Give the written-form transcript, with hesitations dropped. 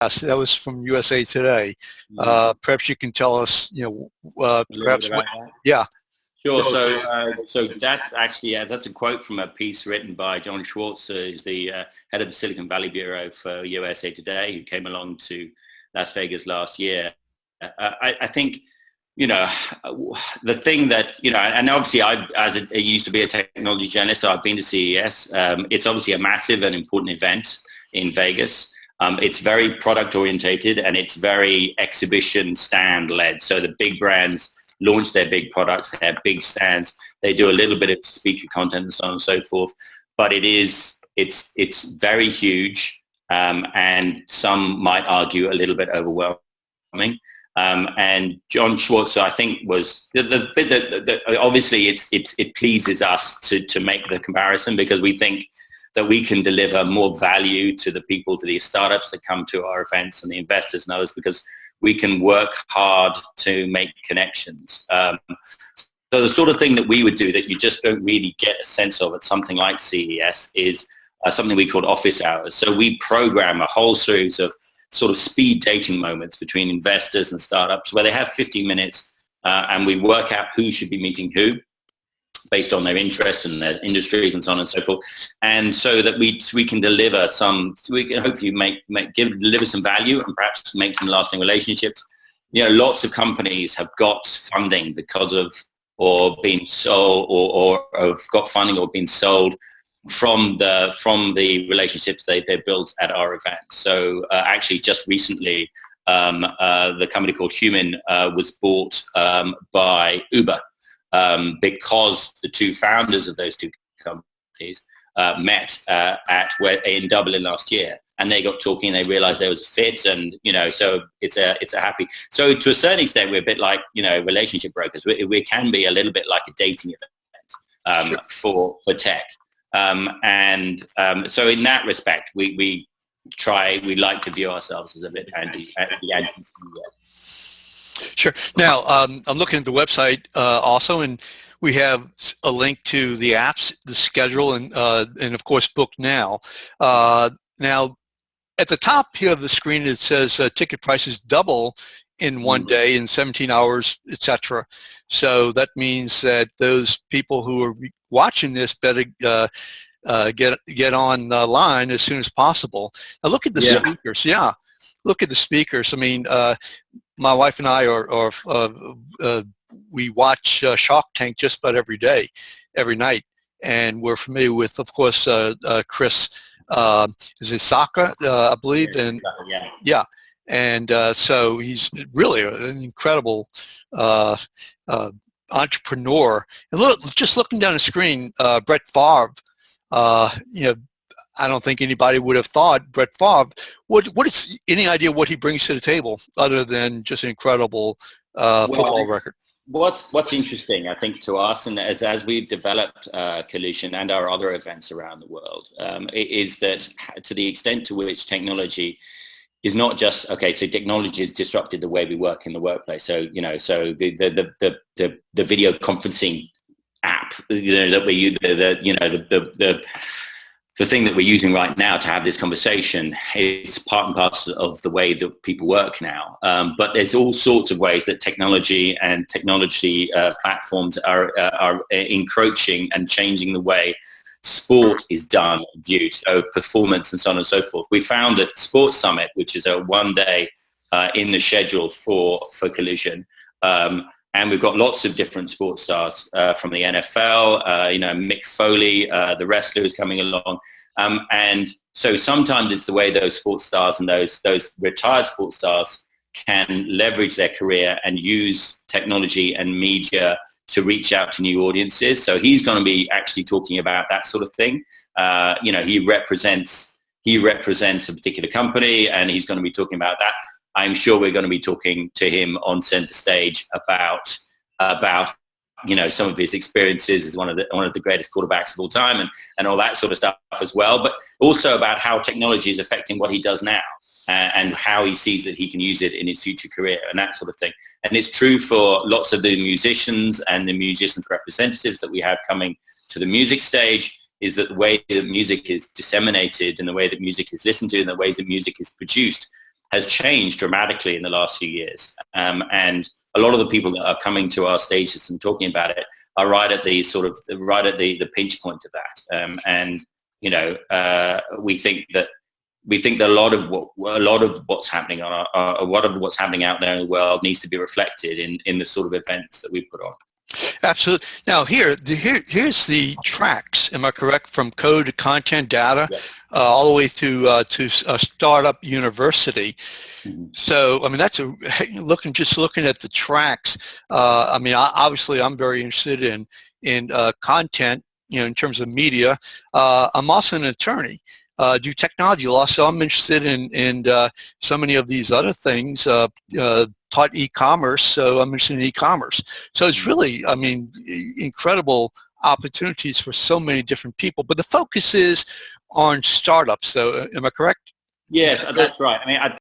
that was from USA Today. Perhaps you can tell us, A little bit perhaps about what, that. yeah. Sure. So that's actually that's a quote from a piece written by John Schwartz, who's the head of the Silicon Valley Bureau for USA Today, who came along to Las Vegas last year. I think, the thing that, and obviously I used to be a technology journalist, so I've been to CES. It's obviously a massive and important event in Vegas. It's very product orientated and it's very exhibition stand led. So the big brands launch their big products, they have big stands, they do a little bit of speaker content and so on and so forth. But it's very huge, and some might argue a little bit overwhelming. And John Schwartz, I think, was obviously it pleases us to make the comparison, because we think that we can deliver more value to the people, to the startups that come to our events and the investors and others, because we can work hard to make connections. So the sort of thing that we would do that you just don't really get a sense of at something like CES is something we call office hours. So we program a whole series of sort of speed dating moments between investors and startups where they have 15 minutes and we work out who should be meeting who based on their interests and their industries and so on and so forth. And so that we can deliver we can hopefully deliver some value and perhaps make some lasting relationships. Lots of companies have got funding because of, or been sold, or have got funding or been sold from the relationships they built at our events. So actually just recently, the company called Human was bought by Uber, because the two founders of those two companies met in Dublin last year, and they got talking. They realized there was a fit, and so it's a happy. So to a certain extent, we're a bit like relationship brokers. We can be a little bit like a dating event for tech. So in that respect, we like to view ourselves as a bit anti. Sure. Now, I'm looking at the website also, and we have a link to the apps, the schedule, and of course, Book Now. Now, at the top here of the screen, it says ticket prices double in one day, in 17 hours, etc. So that means that those people who are watching this better get on the line as soon as possible. Now, look at the speakers. Yeah, look at the speakers. I mean, my wife and I we watch Shark Tank just about every day, every night, and we're familiar with, of course, Chris. Is it Saka, I believe, and yeah, and so he's really an incredible entrepreneur. And look, just looking down the screen, Brett Favre. I don't think anybody would have thought Brett Favre. What is any idea what he brings to the table other than just an incredible football record? What's interesting, I think, to us, and as we've developed Collision and our other events around the world, is that to the extent to which technology is not just so technology has disrupted the way we work in the workplace. So so the video conferencing app that we use, the thing that we're using right now to have this conversation is part and parcel of the way that people work now. But there's all sorts of ways that technology platforms are encroaching and changing the way sport is done, viewed, so performance and so on and so forth. We found at Sports Summit, which is a one-day in the schedule for Collision, and we've got lots of different sports stars from the NFL, Mick Foley, the wrestler is coming along. And so sometimes it's the way those sports stars and those retired sports stars can leverage their career and use technology and media to reach out to new audiences. So he's going to be actually talking about that sort of thing. He represents a particular company, and he's going to be talking about that. I'm sure we're going to be talking to him on center stage about some of his experiences as one of the greatest quarterbacks of all time and all that sort of stuff as well, but also about how technology is affecting what he does now and how he sees that he can use it in his future career and that sort of thing. And it's true for lots of the musicians and the musicians representatives that we have coming to the music stage, is that the way that music is disseminated and the way that music is listened to and the ways that music is produced has changed dramatically in the last few years. And a lot of the people that are coming to our stages and talking about it are right at the the pinch point of that. And you know, we think that a lot of what's happening a lot of what's happening out there in the world needs to be reflected in the sort of events that we put on. Absolutely. Now here's the tracks. Am I correct? From code to content data, Yeah. All the way to a startup university. Mm-hmm. So I mean that's just looking at the tracks. I mean obviously I'm very interested in content. You know, in terms of media. I'm also an attorney. Do technology law, so I'm interested in so many of these other things. Taught e-commerce, so I'm interested in e-commerce. So it's really, I mean, incredible opportunities for so many different people. But the focus is on startups. So am I correct? Yes, that's right. I mean,